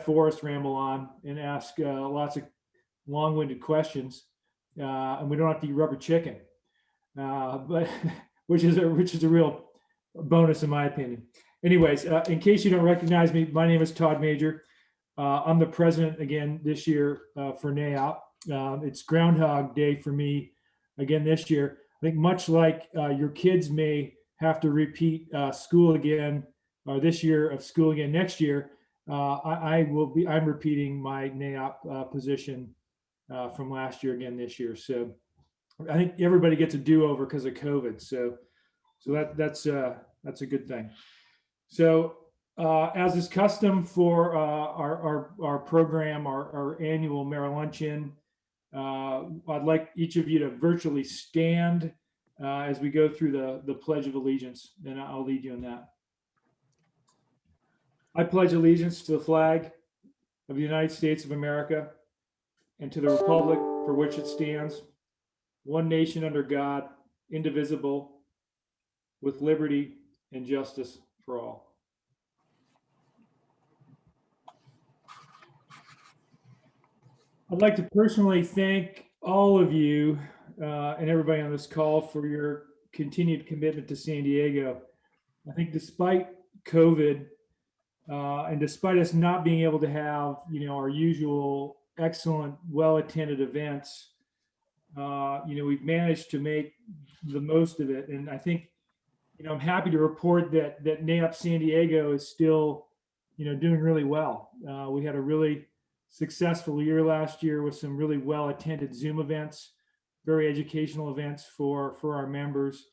Forrest ramble on and ask lots of long-winded questions, and we don't have to eat rubber chicken, but which is a real bonus in my opinion. Anyways, in case you don't recognize me, my name is Todd Major. I'm the president again this year for NAIOP. It's Groundhog Day for me again this year. I think much like your kids may have to repeat school again, or this year of school again next year. I'm repeating my NAIOP position from last year again this year. So I think everybody gets a do-over because of COVID. So that's a good thing. So as is custom for our program, our annual Mayor Luncheon, I'd like each of you to virtually stand as we go through the Pledge of Allegiance, and I'll lead you in that. I pledge allegiance to the flag of the United States of America and to the republic for which it stands, one nation under God, indivisible, with liberty and justice for all. I'd like to personally thank all of you and everybody on this call for your continued commitment to San Diego. I think despite COVID, and despite us not being able to have, our usual excellent, well-attended events, we've managed to make the most of it. And I think, I'm happy to report that NAIOP San Diego is still, doing really well. We had a really successful year last year with some really well-attended Zoom events, very educational events for our members.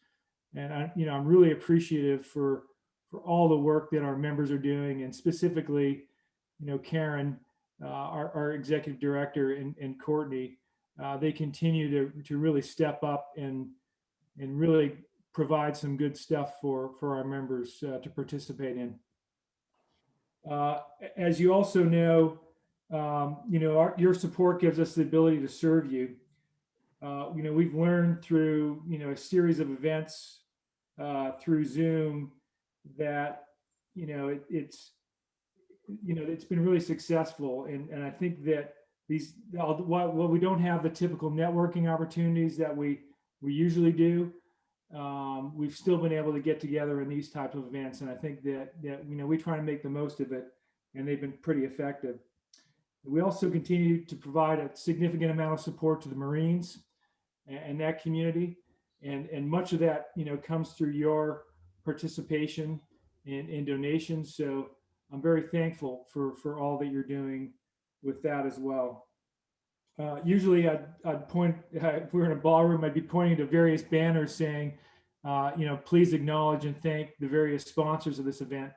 And I'm really appreciative for all the work that our members are doing, and specifically, Karen, our executive director, and Courtney, they continue to really step up and really provide some good stuff for our members to participate in. As you also know, your support gives us the ability to serve you. We've learned through, a series of events through Zoom that it's been really successful, and I think that while we don't have the typical networking opportunities that we usually do, we've still been able to get together in these types of events, and I think that we try to make the most of it, and they've been pretty effective. We also continue to provide a significant amount of support to the Marines and that community, and much of that comes through your participation in donations. So I'm very thankful for all that you're doing with that as well. Usually I'd point, if we were in a ballroom, I'd be pointing to various banners saying, please acknowledge and thank the various sponsors of this event.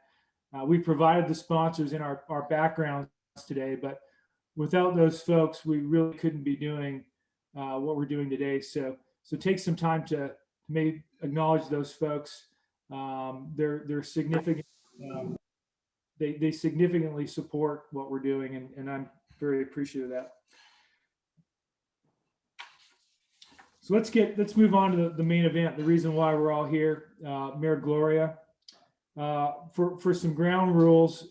We provided the sponsors in our backgrounds today, but without those folks, we really couldn't be doing what we're doing today. So take some time to maybe acknowledge those folks. They're significant. They significantly support what we're doing, and I'm very appreciative of that. So let's move on to the main event, the reason why we're all here, Mayor Gloria. For some ground rules,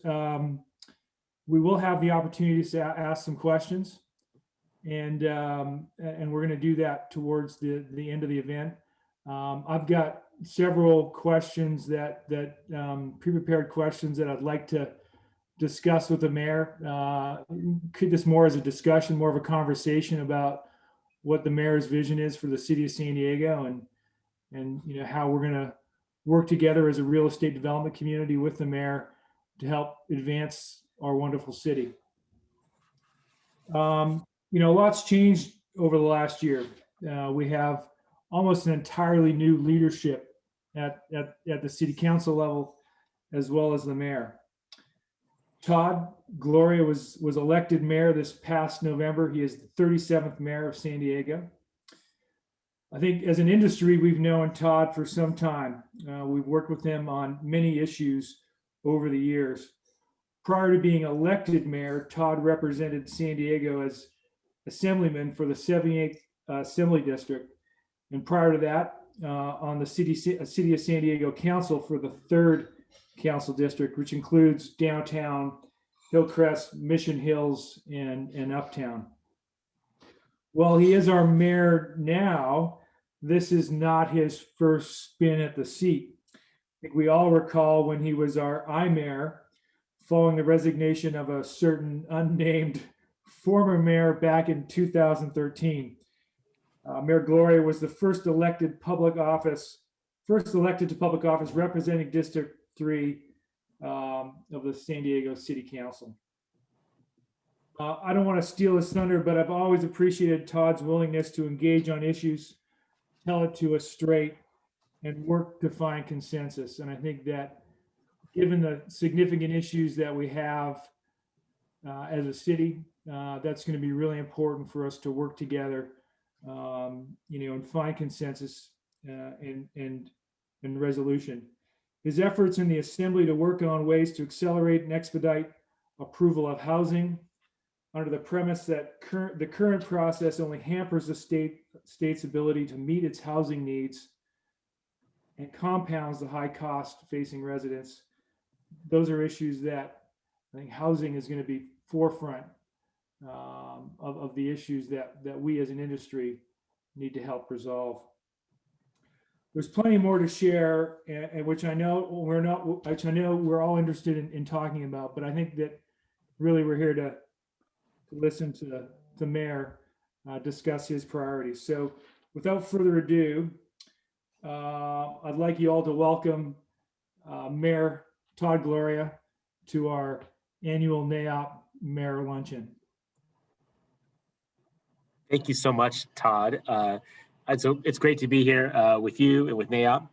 we will have the opportunity to ask some questions, and we're going to do that towards the end of the event. I've got several questions that pre-prepared questions that I'd like to discuss with the mayor. Could this more as a discussion, more of a conversation about what the mayor's vision is for the city of San Diego, and how we're going to work together as a real estate development community with the mayor to help advance our wonderful city. Lots changed over the last year. We have almost an entirely new leadership at the city council level, as well as the mayor. Todd Gloria was elected mayor this past November. He is the 37th mayor of San Diego. I think as an industry, we've known Todd for some time. We've worked with him on many issues over the years. Prior to being elected mayor, Todd represented San Diego as assemblyman for the 78th Assembly District. And prior to that, on the City of San Diego Council for the 3rd Council District, which includes downtown Hillcrest, Mission Hills, and Uptown. While he is our mayor now, this is not his first spin at the seat. I think we all recall when he was our I-mayor, following the resignation of a certain unnamed former mayor back in 2013. Mayor Gloria was the first elected to public office representing District 3 of the San Diego City Council. I don't want to steal his thunder, but I've always appreciated Todd's willingness to engage on issues, tell it to us straight, and work to find consensus. And I think that given the significant issues that we have as a city, that's going to be really important for us to work together, and find consensus and resolution. His efforts in the assembly to work on ways to accelerate and expedite approval of housing under the premise that the current process only hampers the state's ability to meet its housing needs and compounds the high cost facing residents. Those are issues that I think housing is going to be forefront of the issues that we as an industry need to help resolve. There's plenty more to share, and which I know we're all interested in talking about, but I think that really we're here to listen to the mayor discuss his priorities. So without further ado, I'd like you all to welcome Mayor Todd Gloria to our annual NAIOP Mayor Luncheon. Thank you so much, Todd. It's great to be here with you and with NAIOP.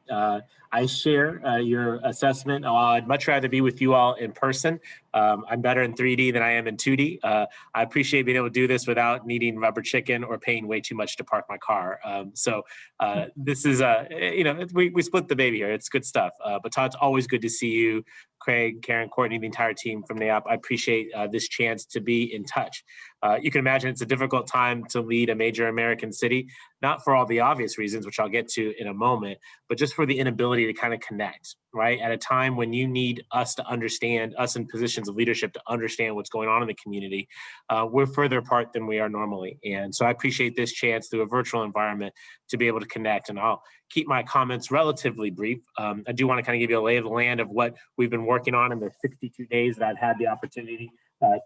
I share your assessment. I'd much rather be with you all in person. I'm better in 3D than I am in 2D. I appreciate being able to do this without needing rubber chicken or paying way too much to park my car. This is, we split the baby here. It's good stuff. But Todd, it's always good to see you. Craig, Karen, Courtney, the entire team from NAIOP. I appreciate this chance to be in touch. You can imagine it's a difficult time to lead a major American city, not for all the obvious reasons, which I'll get to in a moment, but just for the inability to kind of connect, right? At a time when you need us to understand, us in positions of leadership to understand what's going on in the community, we're further apart than we are normally. And so I appreciate this chance through a virtual environment to be able to connect. And I'll keep my comments relatively brief. I do want to kind of give you a lay of the land of what we've been working on in the 62 days that I've had the opportunity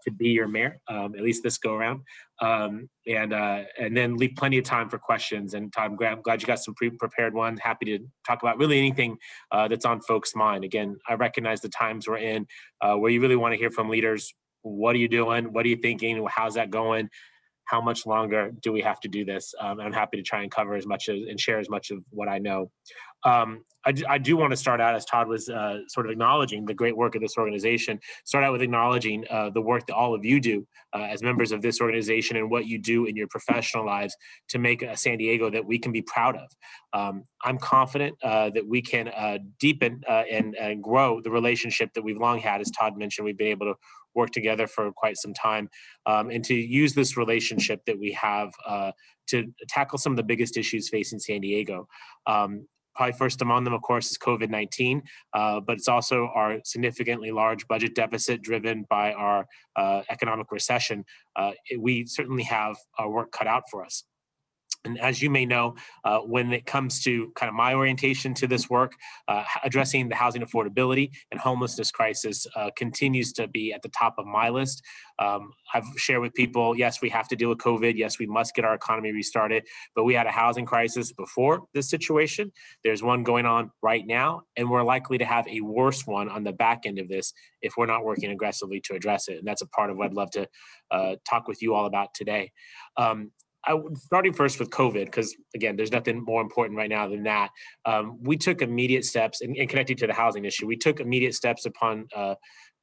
to be your mayor, at least this go around, and then leave plenty of time for questions. And Todd, I'm glad you got some pre-prepared ones. Happy to talk about really anything that's on folks' mind. Again, I recognize the times we're in where you really want to hear from leaders. What are you doing? What are you thinking? How's that going? How much longer do we have to do this? And I'm happy to try and cover as much and share as much of what I know. I do want to start out, as Todd was sort of acknowledging the great work of this organization, start out with acknowledging the work that all of you do as members of this organization and what you do in your professional lives to make a San Diego that we can be proud of. I'm confident that we can deepen and grow the relationship that we've long had. As Todd mentioned, we've been able to work together for quite some time, and to use this relationship that we have to tackle some of the biggest issues facing San Diego. Probably first among them, of course, is COVID-19, but it's also our significantly large budget deficit driven by our economic recession. We certainly have our work cut out for us. And as you may know, when it comes to kind of my orientation to this work, addressing the housing affordability and homelessness crisis continues to be at the top of my list. I've shared with people, yes, we have to deal with COVID. Yes, we must get our economy restarted. But we had a housing crisis before this situation. There's one going on right now, and we're likely to have a worse one on the back end of this if we're not working aggressively to address it. And that's a part of what I'd love to talk with you all about today. Starting first with COVID, because again, there's nothing more important right now than that. We took immediate steps, and connecting to the housing issue, we took immediate steps upon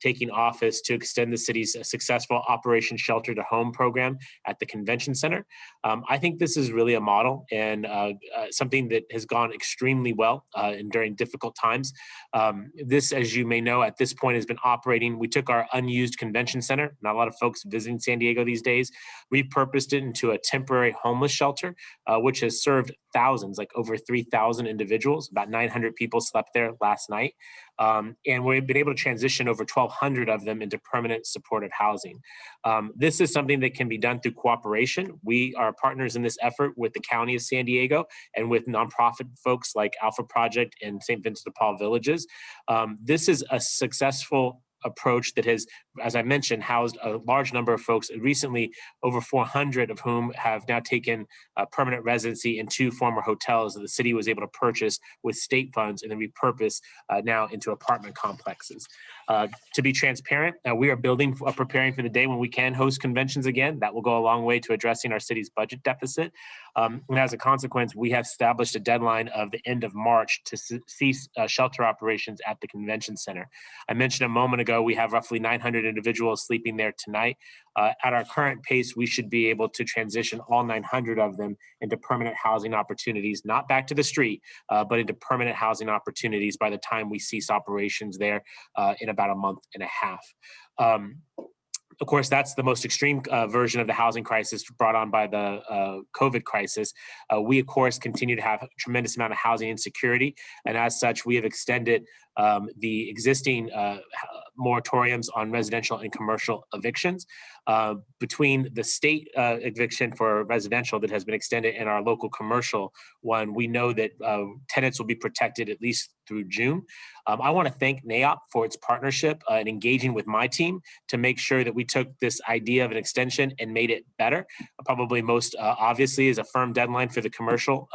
taking office to extend the city's successful Operation Shelter to Home program at the convention center. I think this is really a model and something that has gone extremely well during difficult times. This, as you may know, at this point has been operating. We took our unused convention center, not a lot of folks visiting San Diego these days, repurposed it into a temporary homeless shelter, which has served thousands, like over 3,000 individuals. About 900 people slept there last night. And we've been able to transition over 1,200 of them into permanent supportive housing. This is something that can be done through cooperation. We are partners in this effort with the County of San Diego and with nonprofit folks like Alpha Project and St. Vincent de Paul Villages. This is a successful approach that has, as I mentioned, housed a large number of folks. Recently, over 400 of whom have now taken permanent residency in 2 former hotels that the city was able to purchase with state funds and then repurpose now into apartment complexes. To be transparent, we are preparing for the day when we can host conventions again. That will go a long way to addressing our city's budget deficit. And as a consequence, we have established a deadline of the end of March to cease shelter operations at the convention center. I mentioned a moment ago, we have roughly 900 individuals sleeping there tonight. At our current pace, we should be able to transition all 900 of them into permanent housing opportunities, not back to the street, but into permanent housing opportunities by the time we cease operations there in about a month and a half. Of course, that's the most extreme version of the housing crisis brought on by the COVID crisis. We, of course, continue to have a tremendous amount of housing insecurity. And as such, we have extended the existing moratoriums on residential and commercial evictions. Between the state eviction for residential that has been extended and our local commercial one, we know that tenants will be protected at least through June. I want to thank NAIOP for its partnership and engaging with my team to make sure that we took this idea of an extension and made it better. Probably most obviously is a firm deadline for the commercial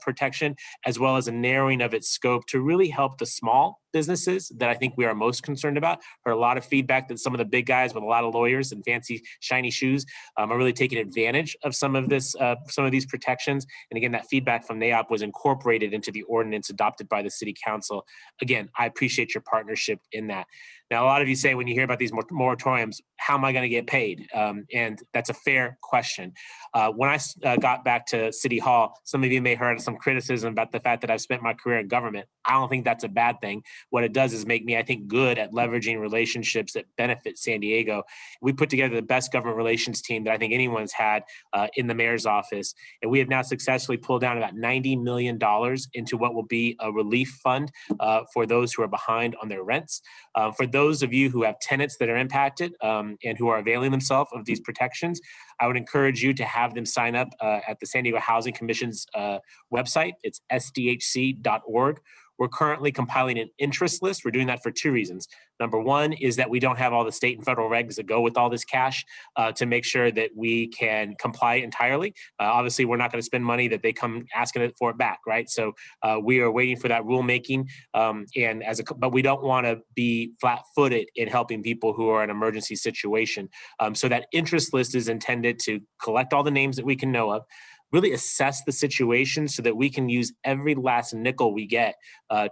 protection, as well as a narrowing of its scope to really help the small businesses that I think we are most concerned about. Heard a lot of feedback that some of the big guys with a lot of lawyers and fancy shiny shoes are really taking advantage of some of these protections. And again, that feedback from NAIOP was incorporated into the ordinance adopted by the City Council. Again, I appreciate your partnership in that. Now, a lot of you say when you hear about these moratoriums, how am I going to get paid? And that's a fair question. When I got back to City Hall, some of you may have heard some criticism about the fact that I've spent my career in government. I don't think that's a bad thing. What it does is make me, I think, good at leveraging relationships that benefit San Diego. We put together the best government relations team that I think anyone's had in the mayor's office. And we have now successfully pulled down about $90 million into what will be a relief fund for those who are behind on their rents. For those of you who have tenants that are impacted and who are availing themselves of these protections, I would encourage you to have them sign up at the San Diego Housing Commission's website. It's sdhc.org. We're currently compiling an interest list. We're doing that for 2 reasons. Number one is that we don't have all the state and federal regs that go with all this cash to make sure that we can comply entirely. Obviously, we're not going to spend money that they come asking for it back, right? So we are waiting for that rulemaking, but we don't want to be flat-footed in helping people who are in an emergency situation. So that interest list is intended to collect all the names that we can know of, really assess the situation so that we can use every last nickel we get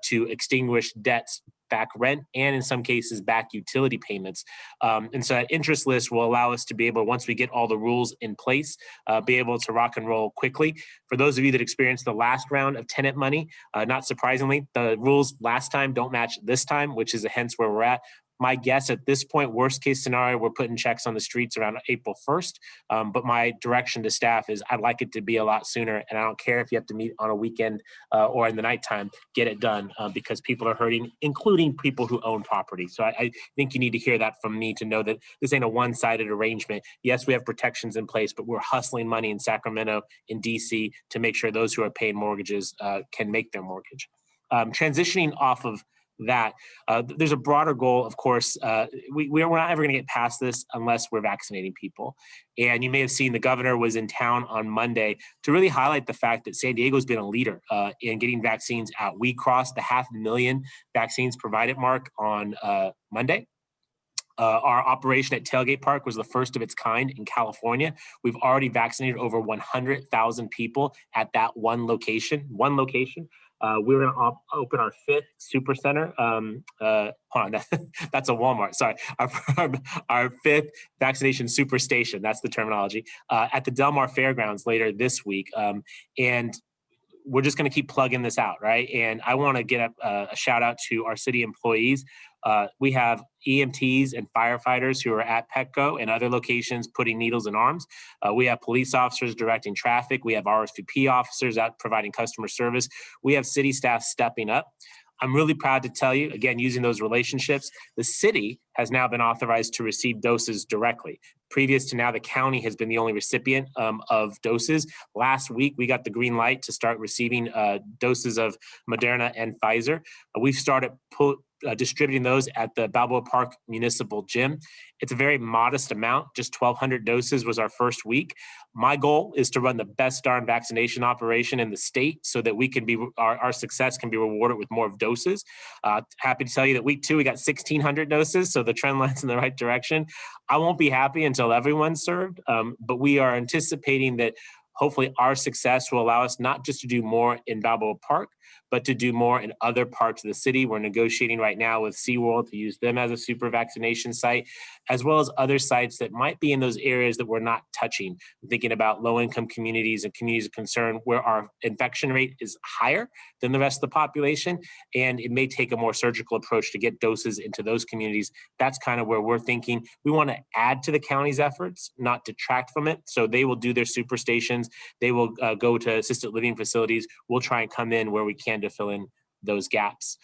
to extinguish debts, back rent, and in some cases back utility payments. And so that interest list will allow us to be able, once we get all the rules in place, be able to rock and roll quickly. For those of you that experienced the last round of tenant money, not surprisingly, the rules last time don't match this time, which is hence where we're at. My guess at this point, worst case scenario, we're putting checks on the streets around April 1st. But my direction to staff is I'd like it to be a lot sooner. And I don't care if you have to meet on a weekend or in the nighttime, get it done because people are hurting, including people who own property. So I think you need to hear that from me to know that this ain't a one-sided arrangement. Yes, we have protections in place, but we're hustling money in Sacramento, in DC to make sure those who are paying mortgages can make their mortgage. Transitioning off of that, there's a broader goal, of course. We're not ever going to get past this unless we're vaccinating people. And you may have seen the governor was in town on Monday to really highlight the fact that San Diego's been a leader in getting vaccines out. We crossed the 500,000 vaccines provided mark on Monday. Our operation at Tailgate Park was the first of its kind in California. We've already vaccinated over 100,000 people at that one location. We're going to open our 5th super center. Hold on, that's a Walmart. Sorry, our 5th vaccination super station. That's the terminology at the Del Mar Fairgrounds later this week. And we're just going to keep plugging this out, right? And I want to get a shout out to our city employees. We have EMTs and firefighters who are at Petco and other locations putting needles in arms. We have police officers directing traffic. We have RSVP officers out providing customer service. We have city staff stepping up. I'm really proud to tell you, again, using those relationships, the city has now been authorized to receive doses directly. Previous to now, the county has been the only recipient of doses. Last week, we got the green light to start receiving doses of Moderna and Pfizer. We've started distributing those at the Balboa Park Municipal Gym. It's a very modest amount, just 1,200 doses was our first week. My goal is to run the best darn vaccination operation in the state so that we can be, our success can be rewarded with more doses. Happy to tell you that week 2, we got 1,600 doses, so the trend line's in the right direction. I won't be happy until everyone's served, but we are anticipating that hopefully our success will allow us not just to do more in Balboa Park, but to do more in other parts of the city. We're negotiating right now with SeaWorld to use them as a super vaccination site, as well as other sites that might be in those areas that we're not touching. I'm thinking about low-income communities and communities of concern where our infection rate is higher than the rest of the population, and it may take a more surgical approach to get doses into those communities. That's kind of where we're thinking. We want to add to the county's efforts, not detract from it. So they will do their super stations. They will go to assisted living facilities. We'll try and come in where we can to fill in those gaps.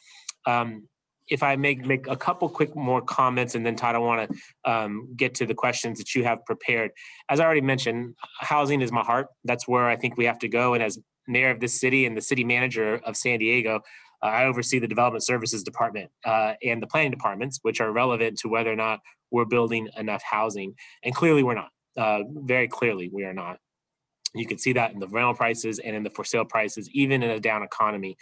If I make a couple quick more comments, and then Todd, I want to get to the questions that you have prepared. As I already mentioned, housing is my heart. That's where I think we have to go. And as mayor of this city and the city manager of San Diego, I oversee the development services department and the planning departments, which are relevant to whether or not we're building enough housing. And clearly we're not. Very clearly we are not. You can see that in the rental prices and in the for sale prices. Even in a down economy,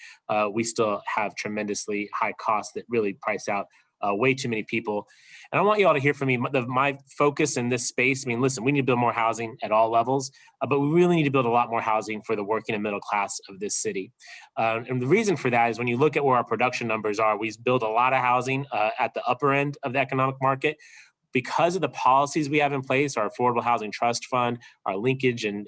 we still have tremendously high costs that really price out way too many people. And I want you all to hear from me. My focus in this space, I mean, listen, we need to build more housing at all levels, but we really need to build a lot more housing for the working and middle class of this city. And the reason for that is when you look at where our production numbers are, we build a lot of housing at the upper end of the economic market. Because of the policies we have in place, our Affordable Housing Trust Fund, our linkage and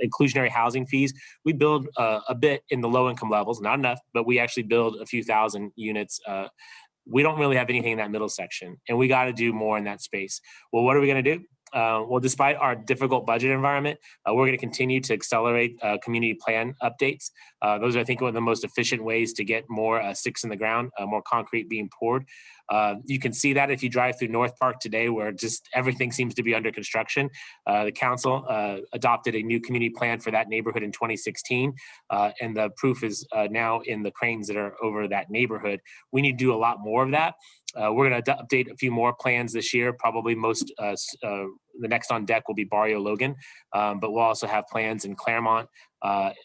inclusionary housing fees, we build a bit in the low income levels, not enough, but we actually build a few thousand units. We don't really have anything in that middle section, and we got to do more in that space. Well, what are we going to do? Well, despite our difficult budget environment, we're going to continue to accelerate community plan updates. Those are, I think, one of the most efficient ways to get more sticks in the ground, more concrete being poured. You can see that if you drive through North Park today, where just everything seems to be under construction. The council adopted a new community plan for that neighborhood in 2016, and the proof is now in the cranes that are over that neighborhood. We need to do a lot more of that. We're going to update a few more plans this year. Probably the next on deck will be Barrio Logan, but we'll also have plans in Claremont,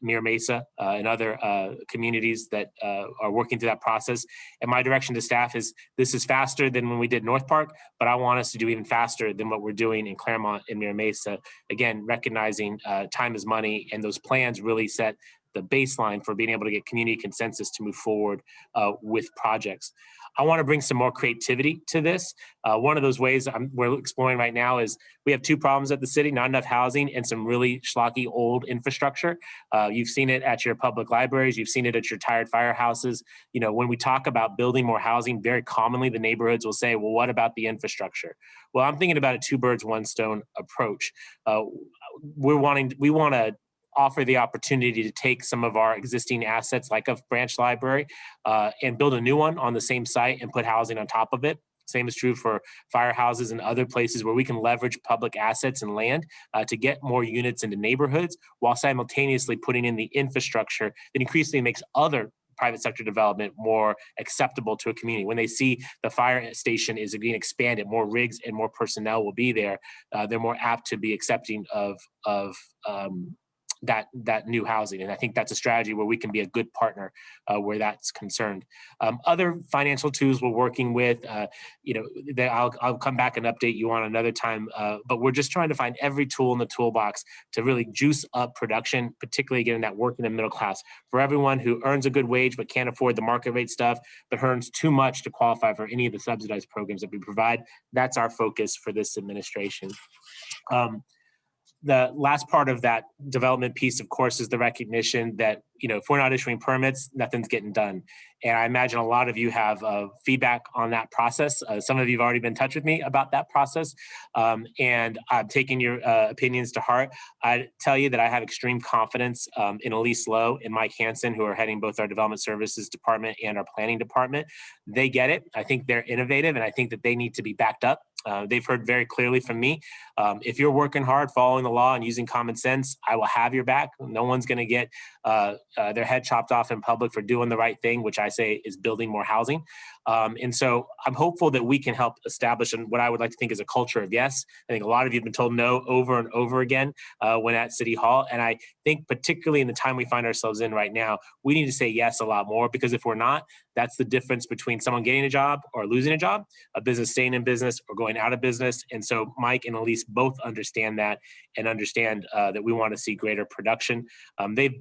Mira Mesa, and other communities that are working through that process. And my direction to staff is this is faster than when we did North Park, but I want us to do even faster than what we're doing in Claremont and Mira Mesa. Again, recognizing time is money, and those plans really set the baseline for being able to get community consensus to move forward with projects. I want to bring some more creativity to this. One of those ways we're exploring right now is we have two problems at the city: not enough housing and some really schlocky old infrastructure. You've seen it at your public libraries. You've seen it at your tired firehouses. You know, when we talk about building more housing, very commonly the neighborhoods will say, well, what about the infrastructure? Well, I'm thinking about a two birds, one stone approach. We want to offer the opportunity to take some of our existing assets like a branch library and build a new one on the same site and put housing on top of it. Same is true for firehouses and other places where we can leverage public assets and land to get more units into neighborhoods while simultaneously putting in the infrastructure that increasingly makes other private sector development more acceptable to a community. When they see the fire station is being expanded, more rigs and more personnel will be there, they're more apt to be accepting of that new housing. And I think that's a strategy where we can be a good partner where that's concerned. Other financial tools we're working with, I'll come back and update you on another time, but we're just trying to find every tool in the toolbox to really juice up production, particularly getting that working in middle class. For everyone who earns a good wage but can't afford the market rate stuff, but earns too much to qualify for any of the subsidized programs that we provide, that's our focus for this administration. The last part of that development piece, of course, is the recognition that if we're not issuing permits, nothing's getting done. And I imagine a lot of you have feedback on that process. Some of you have already been in touch with me about that process, and I'm taking your opinions to heart. I tell you that I have extreme confidence in Elise Lowe and Mike Hansen, who are heading both our development services department and our planning department. They get it. I think they're innovative, and I think that they need to be backed up. They've heard very clearly from me. If you're working hard, following the law, and using common sense, I will have your back. No one's going to get their head chopped off in public for doing the right thing, which I say is building more housing. And so I'm hopeful that we can help establish what I would like to think is a culture of yes. I think a lot of you have been told no over and over again when at City Hall. And I think particularly in the time we find ourselves in right now, we need to say yes a lot more, because if we're not, that's the difference between someone getting a job or losing a job, a business staying in business or going out of business. And so Mike and Elise both understand that, and understand that we want to see greater production. They've,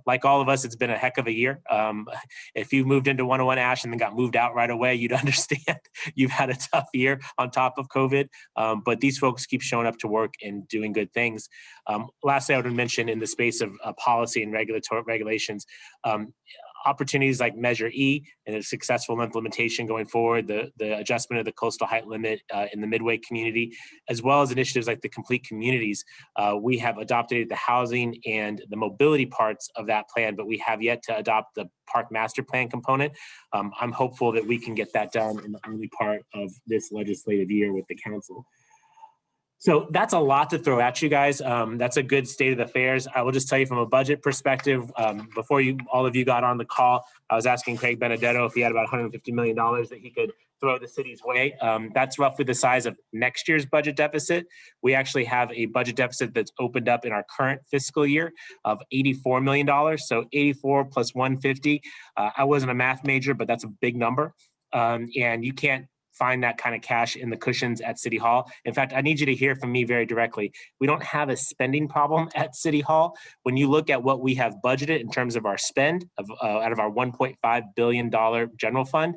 like all of us, it's been a heck of a year. If you moved into 101 Ash and then got moved out right away, you'd understand you've had a tough year on top of COVID. But these folks keep showing up to work and doing good things. Lastly, I would mention in the space of policy and regulatory regulations, opportunities like Measure E and its successful implementation going forward, the adjustment of the coastal height limit in the Midway community, as well as initiatives like the Complete Communities. We have adopted the housing and the mobility parts of that plan, but we have yet to adopt the park master plan component. I'm hopeful that we can get that done in the early part of this legislative year with the council. So that's a lot to throw at you guys. That's a good state of affairs. I will just tell you from a budget perspective, before all of you got on the call, I was asking Craig Benedetto if he had about $150 million that he could throw the city's way. That's roughly the size of next year's budget deficit. We actually have a budget deficit that's opened up in our current fiscal year of $84 million. So 84 plus 150. I wasn't a math major, but that's a big number. And you can't find that kind of cash in the cushions at City Hall. In fact, I need you to hear from me very directly. We don't have a spending problem at City Hall. When you look at what we have budgeted in terms of our spend out of our $1.5 billion general fund,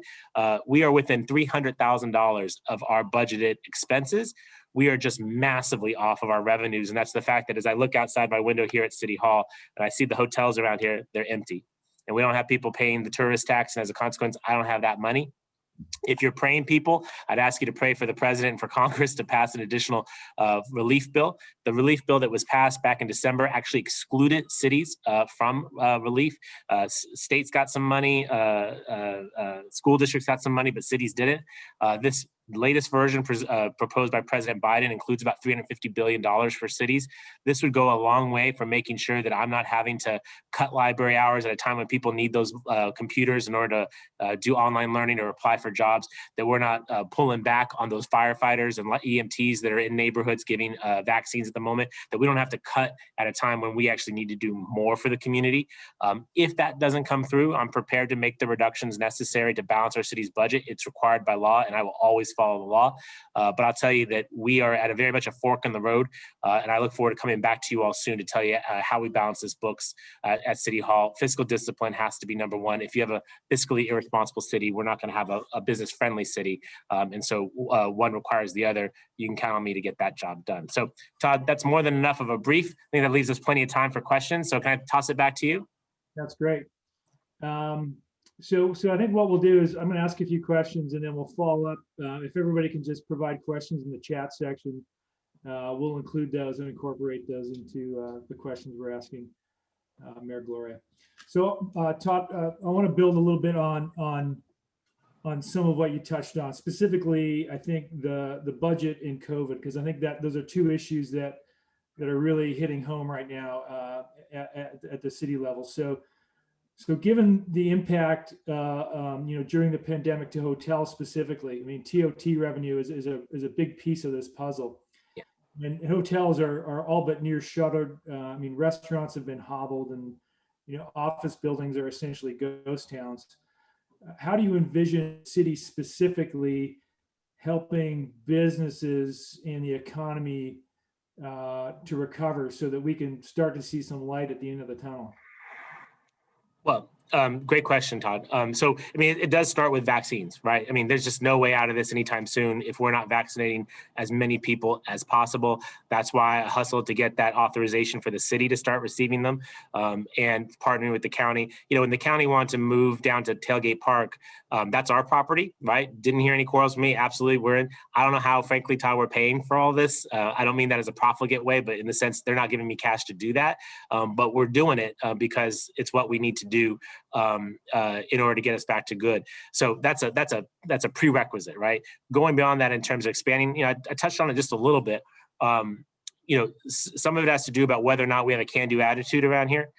we are within $300,000 of our budgeted expenses. We are just massively off of our revenues. And that's the fact that as I look outside my window here at City Hall and I see the hotels around here, they're empty. And we don't have people paying the tourist tax. And as a consequence, I don't have that money. If you're praying people, I'd ask you to pray for the president and for Congress to pass an additional relief bill. The relief bill that was passed back in December actually excluded cities from relief. States got some money, school districts got some money, but cities didn't. This latest version proposed by President Biden includes about $350 billion for cities. This would go a long way for making sure that I'm not having to cut library hours at a time when people need those computers in order to do online learning or apply for jobs, that we're not pulling back on those firefighters and EMTs that are in neighborhoods giving vaccines at the moment, that we don't have to cut at a time when we actually need to do more for the community. If that doesn't come through, I'm prepared to make the reductions necessary to balance our city's budget. It's required by law, and I will always follow the law. But I'll tell you that we are at a very much a fork in the road, and I look forward to coming back to you all soon to tell you how we balance this books at City Hall. Fiscal discipline has to be number one. If you have a fiscally irresponsible city, we're not going to have a business-friendly city, and so one requires the other. You can count on me to get that job done. So, Todd, that's more than enough of a brief. I think that leaves us plenty of time for questions. So, can I toss it back to you? That's great. So I think what we'll do is I'm going to ask a few questions and then we'll follow up. If everybody can just provide questions in the chat section, we'll include those and incorporate those into the questions we're asking Mayor Gloria. So Todd, I want to build a little bit on some of what you touched on, specifically, I think the budget in COVID, because I think that those are two issues that are really hitting home right now at the city level. So given the impact, during the pandemic to hotels specifically, I mean, TOT revenue is a big piece of this puzzle. Yeah. And hotels are all but near shuttered. I mean, restaurants have been hobbled, and office buildings are essentially ghost towns. How do you envision city specifically helping businesses and the economy to recover so that we can start to see some light at the end of the tunnel? Well, Great question, Todd. So, I mean, it does start with vaccines, right? I mean, there's just no way out of this anytime soon if we're not vaccinating as many people as possible. That's why I hustled to get that authorization for the city to start receiving them, and partnering with the county. You know, when the county wanted to move down to Tailgate Park, that's our property, right? Didn't hear any quarrels from me. Absolutely, we're in. I don't know how, frankly, Todd, we're paying for all this. I don't mean that as a profligate way, but in the sense they're not giving me cash to do that. But we're doing it because it's what we need to do in order to get us back to good. So that's a prerequisite, right? Going beyond that in terms of expanding, you know, I touched on it just a little bit. Um, you know, some of it has to do about whether or not we have a can-do attitude around here,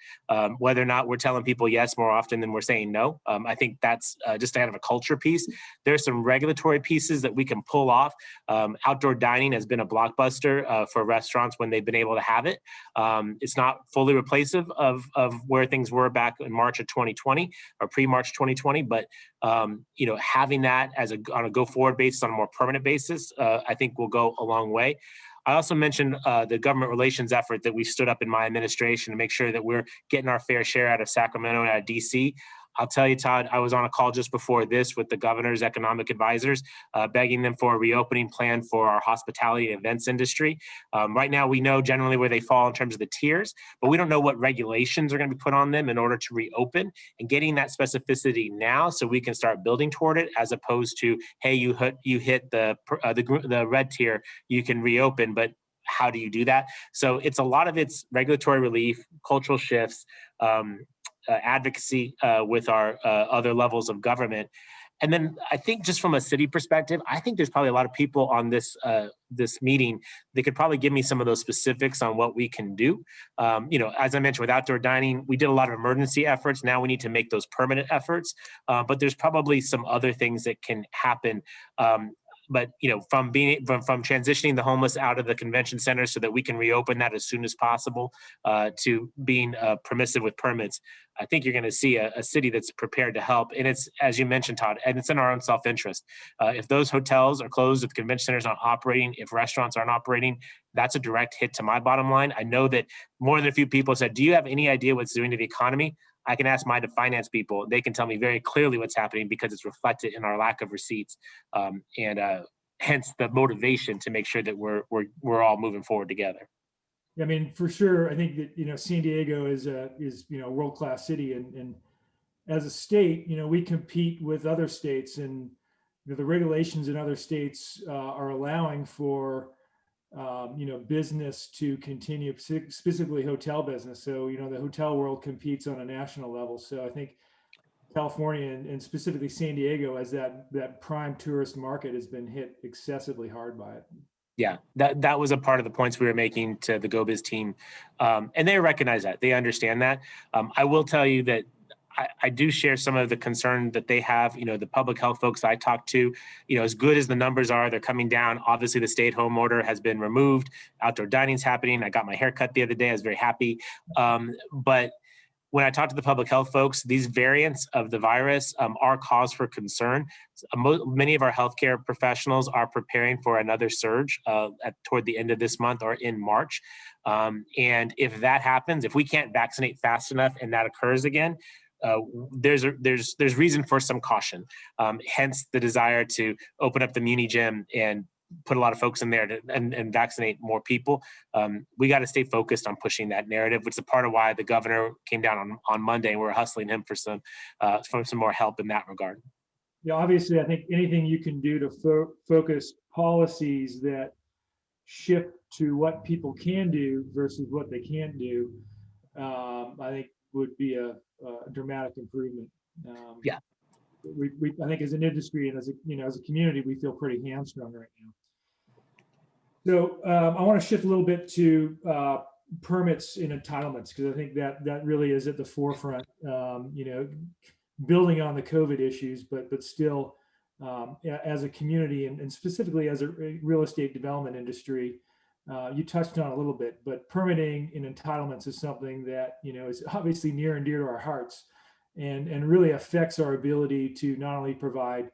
whether or not we're telling people yes more often than we're saying no. I think that's just kind of a culture piece. There's some regulatory pieces that we can pull off. Outdoor dining has been a blockbuster for restaurants when they've been able to have it. It's not fully replacive of where things were back in March of 2020 or pre-March 2020, but you know, having that as on a go-forward basis, on a more permanent basis, I think will go a long way. I also mentioned the government relations effort that we've stood up in my administration to make sure that we're getting our fair share out of Sacramento and out of DC. I'll tell you, Todd, I was on a call just before this with the governor's economic advisors, begging them for a reopening plan for our hospitality and events industry. Right now, we know generally where they fall in terms of the tiers, but we don't know what regulations are going to be put on them in order to reopen. And getting that specificity now, so we can start building toward it, as opposed to, hey, you hit the red tier, you can reopen, but how do you do that? So it's a lot of it's regulatory relief, cultural shifts, advocacy with our other levels of government. And then I think just from a city perspective, I think there's probably a lot of people on this meeting that could probably give me some of those specifics on what we can do. You know, as I mentioned with outdoor dining, we did a lot of emergency efforts. Now we need to make those permanent efforts. But there's probably some other things that can happen. But you know, from transitioning the homeless out of the convention center so that we can reopen that as soon as possible, to being permissive with permits, I think you're going to see a city that's prepared to help. And it's, as you mentioned, Todd, and it's in our own self-interest. If those hotels are closed, if the convention centers aren't operating, if restaurants aren't operating, that's a direct hit to my bottom line. I know that more than a few people said, "Do you have any idea what's doing to the economy?" I can ask my finance people; they can tell me very clearly what's happening because it's reflected in our lack of receipts, and hence the motivation to make sure that we're all moving forward together. I mean, for sure, I think that, you know, San Diego is you know, a world-class city, and as a state, you know, we compete with other states, and you know, the regulations in other states are allowing for you know, business to continue, specifically hotel business. So you know, the hotel world competes on a national level. So I think California and specifically San Diego, as that prime tourist market, has been hit excessively hard by it. Yeah, that was a part of the points we were making to the GoBiz team, and they recognize that. They understand that. I will tell you that I do share some of the concern that they have. You know, the public health folks I talked to, you know, as good as the numbers are, they're coming down. Obviously, the stay-at-home order has been removed. Outdoor dining's happening. I got my hair cut the other day. I was very happy. But when I talk to the public health folks, these variants of the virus are cause for concern. Many of our healthcare professionals are preparing for another surge toward the end of this month or in March. And if that happens, if we can't vaccinate fast enough and that occurs again, there's reason for some caution. Hence the desire to open up the Muni Gym and put a lot of folks in there and vaccinate more people. We got to stay focused on pushing that narrative, which is a part of why the governor came down on Monday, and we're hustling him for some more help in that regard. Yeah, obviously, I think anything you can do to focus policies that shift to what people can do versus what they can't do, I think would be a dramatic improvement. Yeah. I think as an industry and as a, you know, as a community, we feel pretty hamstrung right now. So I want to shift a little bit to permits and entitlements, because I think that really is at the forefront. You know, building on the COVID issues, but still, as a community and specifically as a real estate development industry, you touched on a little bit, but permitting and entitlements is something that, you know, is obviously near and dear to our hearts, and really affects our ability to not only provide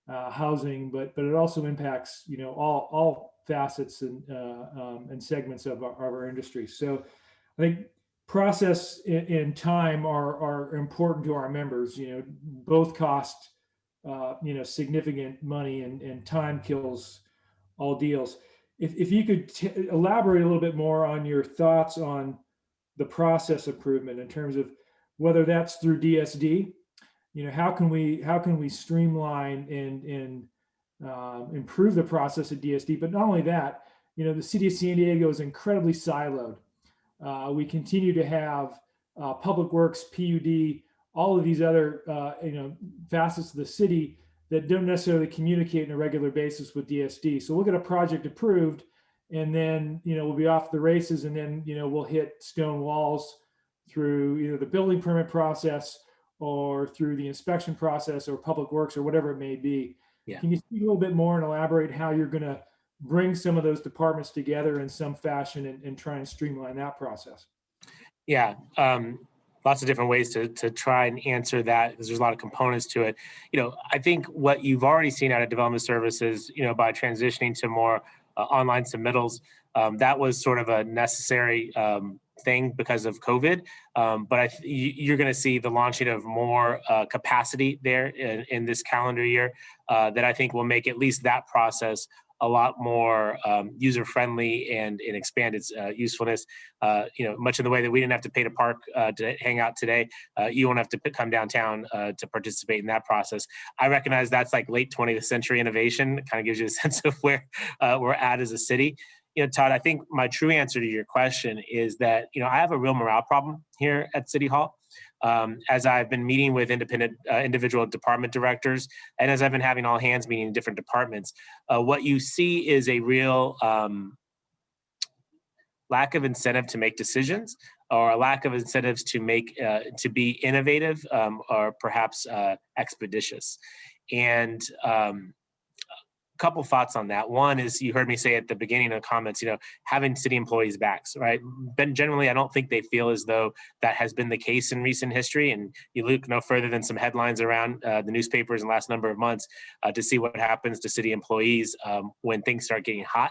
housing, but it also impacts, you know, all facets and segments of our industry. So I think process and time are important to our members. Both cost significant money, and time kills all deals. If you could elaborate a little bit more on your thoughts on the process improvement in terms of whether that's through DSD, how can we streamline and improve the process at DSD? But not only that, the city of San Diego is incredibly siloed. We continue to have Public Works, PUD, all of these other facets of the city that don't necessarily communicate on a regular basis with DSD. So we'll get a project approved, and then we'll be off the races, and then we'll hit stone walls through either the building permit process or through the inspection process or Public Works or whatever it may be. Yeah. Can you speak a little bit more and elaborate how you're going to bring some of those departments together in some fashion and try and streamline that process? Yeah, lots of different ways to try and answer that, because there's a lot of components to it. I think what you've already seen out of development services, by transitioning to more online submittals, that was sort of a necessary thing because of COVID. But you're going to see the launching of more capacity there in this calendar year that I think will make at least that process a lot more user-friendly and expand its usefulness. Much in the way that we didn't have to pay to park to hang out today, you won't have to come downtown to participate in that process. I recognize that's like late 20th century innovation. It kind of gives you a sense of where we're at as a city. Todd, I think my true answer to your question is that, I have a real morale problem here at City Hall. As I've been meeting with independent individual department directors, and as I've been having all hands meeting in different departments, what you see is a real lack of incentive to make decisions, or a lack of incentives to be innovative, or perhaps expeditious. And couple thoughts on that. One is, you heard me say at the beginning of the comments, having city employees' backs, right? But generally, I don't think they feel as though that has been the case in recent history. And you look no further than some headlines around the newspapers in the last number of months to see what happens to city employees when things start getting hot.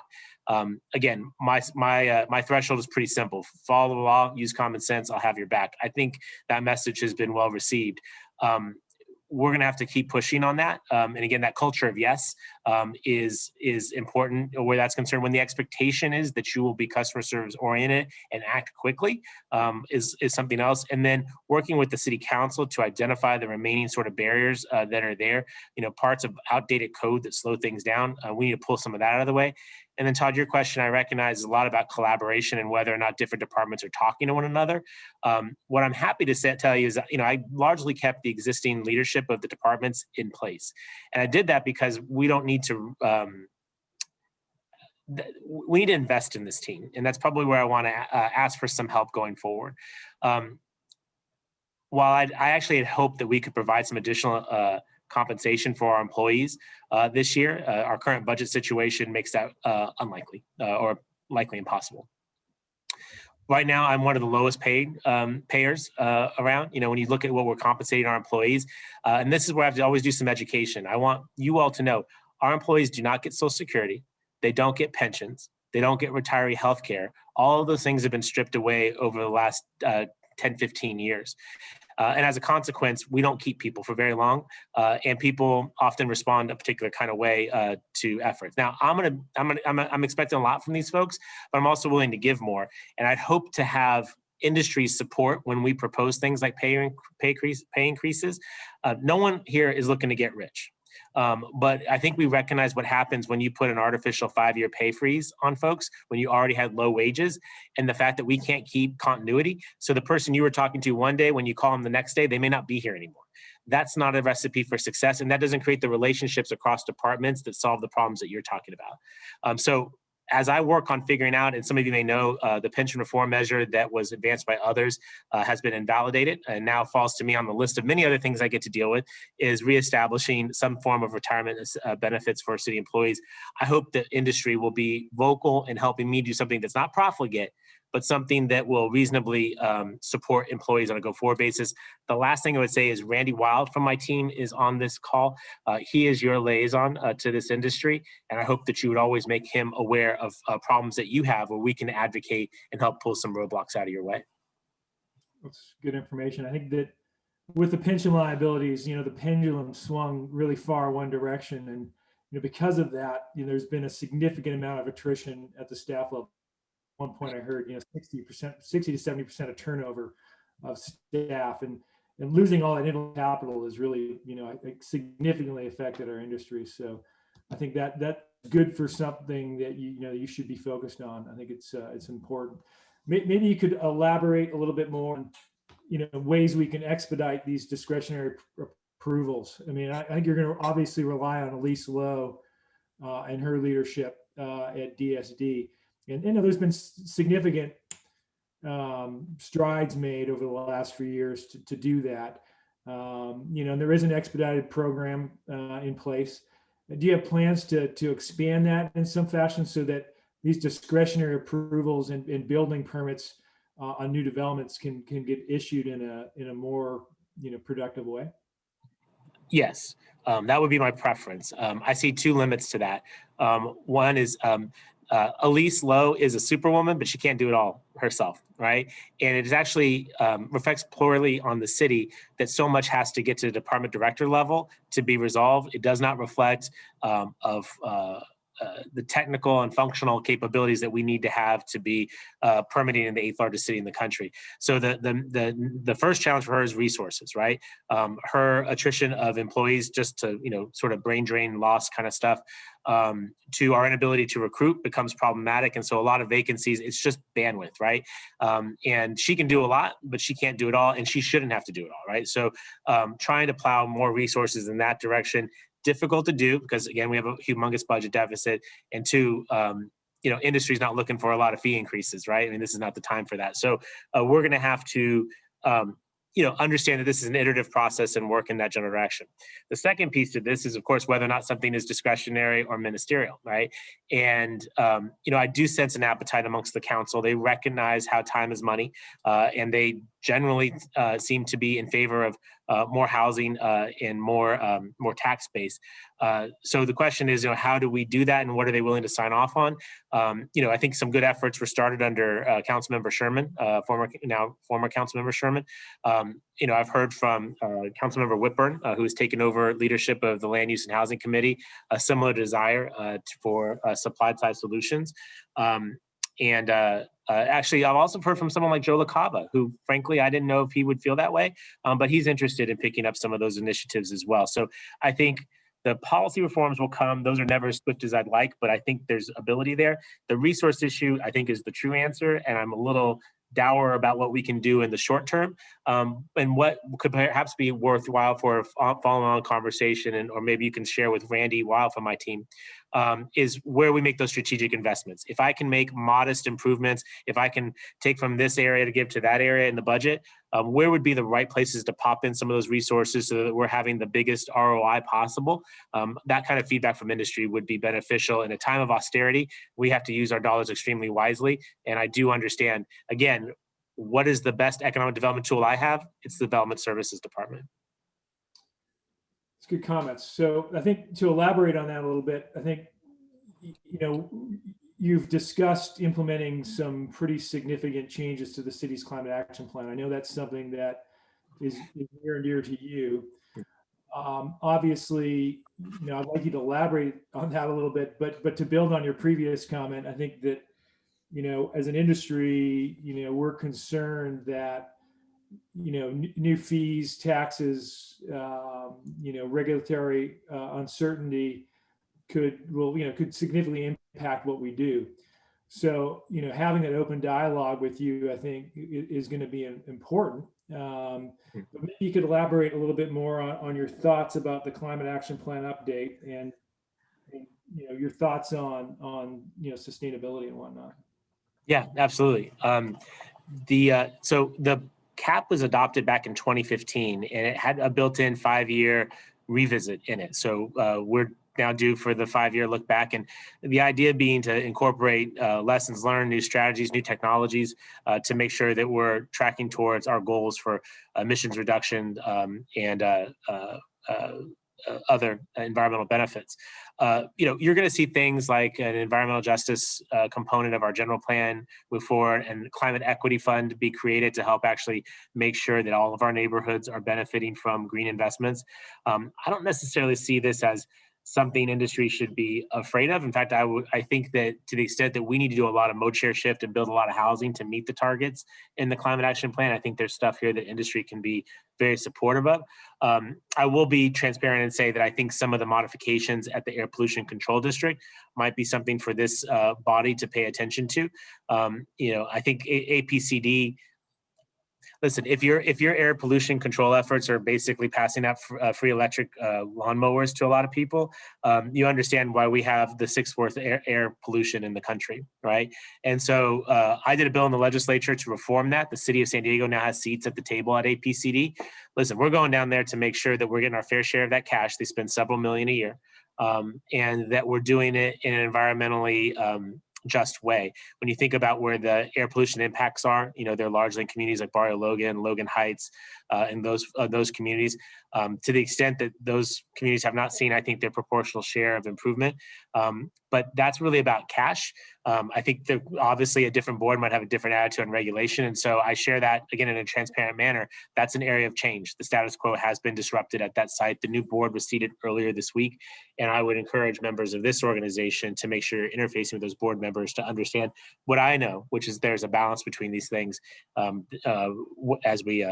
Again, my threshold is pretty simple: follow the law, use common sense, I'll have your back. I think that message has been well received. We're going to have to keep pushing on that. And again, that culture of yes is important where that's concerned. When the expectation is that you will be customer service oriented and act quickly is something else. And then working with the city council to identify the remaining sort of barriers that are there, parts of outdated code that slow things down. We need to pull some of that out of the way. And then, Todd, your question, I recognize, is a lot about collaboration and whether or not different departments are talking to one another. What I'm happy to tell you is that, I largely kept the existing leadership of the departments in place. And I did that because we don't need to, we need to invest in this team. And that's probably where I want to ask for some help going forward. While I actually had hoped that we could provide some additional compensation for our employees this year, our current budget situation makes that unlikely or likely impossible. Right now, I'm one of the lowest paid payers around. When you look at what we're compensating our employees, and this is where I have to always do some education. I want you all to know our employees do not get Social Security. They don't get pensions. They don't get retiree health care. All of those things have been stripped away over the last 10, 15 years. And as a consequence, we don't keep people for very long, and people often respond a particular kind of way to efforts. Now, I'm expecting a lot from these folks, but I'm also willing to give more. And I'd hope to have industry support when we propose things like pay increases. No one here is looking to get rich. But I think we recognize what happens when you put an artificial 5-year pay freeze on folks when you already had low wages, and the fact that we can't keep continuity. So the person you were talking to one day, when you call them the next day, they may not be here anymore. That's not a recipe for success, and that doesn't create the relationships across departments that solve the problems that you're talking about. So as I work on figuring out, and some of you may know, the pension reform measure that was advanced by others has been invalidated and now falls to me on the list of many other things I get to deal with, is reestablishing some form of retirement benefits for city employees. I hope that industry will be vocal in helping me do something that's not profligate, but something that will reasonably support employees on a go-forward basis. The last thing I would say is Randy Wild from my team is on this call. He is your liaison to this industry, and I hope that you would always make him aware of problems that you have where we can advocate and help pull some roadblocks out of your way. That's good information. I think that with the pension liabilities, the pendulum swung really far one direction, and because of that, there's been a significant amount of attrition at the staff level. At one point, I heard 60%, 60 to 70% of turnover of staff, and losing all that intellectual capital is really I think significantly affected our industry. So I think that's good for something that you should be focused on. I think it's important. Maybe you could elaborate a little bit more on ways we can expedite these discretionary approvals. I mean, I think you're going to obviously rely on Elise Lowe and her leadership at DSD. And there's been significant strides made over the last few years to do that. And there is an expedited program in place. Do you have plans to expand that in some fashion so that these discretionary approvals and building permits on new developments can get issued in a more productive way? Yes, that would be my preference. I see two limits to that. One is Elise Lowe is a superwoman, but she can't do it all herself, right? And it is actually reflects poorly on the city that so much has to get to the department director level to be resolved. It does not reflect the technical and functional capabilities that we need to have to be permitting in the 8th largest city in the country. So the first challenge for her is resources, right? Her attrition of employees just to sort of brain drain loss kind of stuff to our inability to recruit becomes problematic. And so a lot of vacancies, it's just bandwidth, right? And she can do a lot, but she can't do it all, and she shouldn't have to do it all, right? So trying to plow more resources in that direction, difficult to do because again, we have a humongous budget deficit, and two, industry's not looking for a lot of fee increases, right? I mean, this is not the time for that. So we're going to have to, understand that this is an iterative process and work in that general direction. The second piece to this is, of course, whether or not something is discretionary or ministerial, right? And, I do sense an appetite amongst the council. They recognize how time is money, and they generally seem to be in favor of more housing and more tax base. So the question is, how do we do that, and what are they willing to sign off on? I think some good efforts were started under Councilmember Sherman, former Councilmember Sherman. I've heard from Councilmember Whitburn, who has taken over leadership of the Land Use and Housing Committee, a similar desire for supply side solutions. Actually, I've also heard from someone like Joe LaCava, who, frankly, I didn't know if he would feel that way, but he's interested in picking up some of those initiatives as well. So I think the policy reforms will come. Those are never as swift as I'd like, but I think there's ability there. The resource issue, I think, is the true answer, and I'm a little dour about what we can do in the short term, and what could perhaps be worthwhile for a follow-on conversation, or maybe you can share with Randy Weil from my team, is where we make those strategic investments. If I can make modest improvements, if I can take from this area to give to that area in the budget, where would be the right places to pop in some of those resources so that we're having the biggest ROI possible? That kind of feedback from industry would be beneficial. In a time of austerity, we have to use our dollars extremely wisely. And I do understand, again, what is the best economic development tool I have? It's the Development Services Department. It's good comments. So I think to elaborate on that a little bit, I think, you've discussed implementing some pretty significant changes to the city's climate action plan. I know that's something that is near and dear to you. Obviously, I'd like you to elaborate on that a little bit, but to build on your previous comment, I think that, as an industry, we're concerned that, new fees, taxes, regulatory uncertainty could significantly impact what we do. So, having that open dialogue with you, I think, is going to be important. But maybe you could elaborate a little bit more on your thoughts about the Climate Action Plan update and your thoughts on sustainability and whatnot. Yeah, absolutely. So the CAP was adopted back in 2015, and it had a built-in 5-year revisit in it. So we're now due for the 5-year look back, and the idea being to incorporate lessons learned, new strategies, new technologies to make sure that we're tracking towards our goals for emissions reduction and other environmental benefits. You're going to see things like an environmental justice component of our general plan move forward, and climate equity fund be created to help actually make sure that all of our neighborhoods are benefiting from green investments. I don't necessarily see this as something industry should be afraid of. In fact, I think that to the extent that we need to do a lot of mode share shift and build a lot of housing to meet the targets in the climate action plan, I think there's stuff here that industry can be very supportive of. I will be transparent and say that I think some of the modifications at the Air Pollution Control District might be something for this body to pay attention to. I think APCD. Listen, if your air pollution control efforts are basically passing out free electric lawnmowers to a lot of people, you understand why we have the sixth worst air pollution in the country, right? And so I did a bill in the legislature to reform that. The city of San Diego now has seats at the table at APCD. Listen, we're going down there to make sure that we're getting our fair share of that cash. They spend several million a year, and that we're doing it in an environmentally just way. When you think about where the air pollution impacts are, they're largely in communities like Barrio Logan, Logan Heights, and those communities. To the extent that those communities have not seen, I think, their proportional share of improvement. But that's really about cash. I think that obviously a different board might have a different attitude on regulation. And so I share that, again, in a transparent manner. That's an area of change. The status quo has been disrupted at that site. The new board was seated earlier this week. And I would encourage members of this organization to make sure you're interfacing with those board members to understand what I know, which is there's a balance between these things as we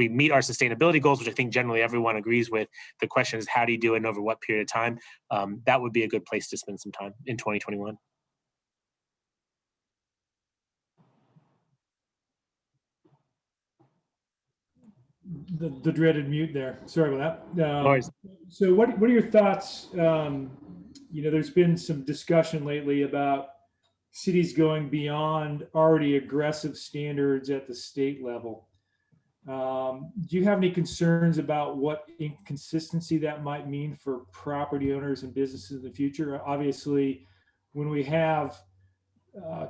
meet our sustainability goals, which I think generally everyone agrees with. The question is, how do you do it and over what period of time? That would be a good place to spend some time in 2021. The dreaded mute there. Sorry about that. So what are your thoughts? There's been some discussion lately about cities going beyond already aggressive standards at the state level. Do you have any concerns about what inconsistency that might mean for property owners and businesses in the future? Obviously, when we have